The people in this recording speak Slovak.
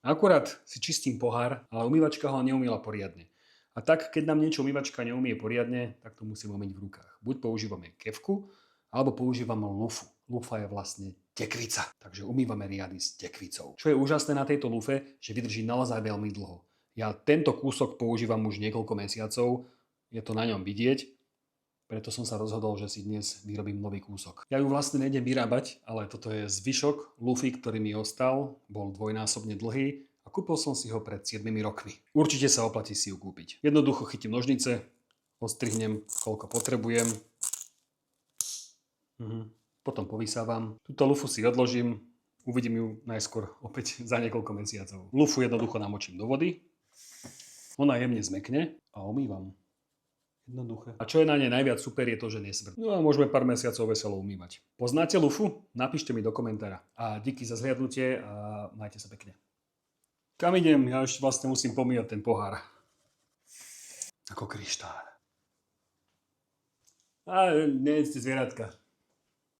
Akurát si čistím pohár, ale umývačka ho neumýla poriadne. A tak, keď nám niečo umývačka neumie poriadne, tak to musíme umyť v rukách. Buď používame kefku, alebo používame lufu. Lufa je vlastne tekvica, takže umývame riady s tekvicou. Čo je úžasné na tejto lufe, že vydrží naozaj veľmi dlho. Ja tento kúsok používam už niekoľko mesiacov, je to na ňom vidieť, preto som sa rozhodol, že si dnes vyrobím nový kúsok. Ja ju vlastne nejdem vyrábať, ale toto je zvyšok lufy, ktorý mi ostal, bol dvojnásobne dlhý a kúpil som si ho pred 7 rokmi. Určite sa oplatí si ju kúpiť. Jednoducho chytím nožnice, odstrihnem koľko potrebujem, potom povysávam. Túto lufu si odložím, uvidím ju najskôr opäť za niekoľko mesiacov. Lufu jednoducho namočím do vody, ona jemne zmekne a omývam. Jednoduché. A čo je na nej najviac super je to, že nesmrdí. No a môžeme pár mesiacov veselo umývať. Poznáte lufu? Napíšte mi do komentára. A díky za zhliadnutie a majte sa pekne. Kam idem? Ja ešte vlastne musím pomývať ten pohár. Ako kryštál. A nejedzte zvieratka.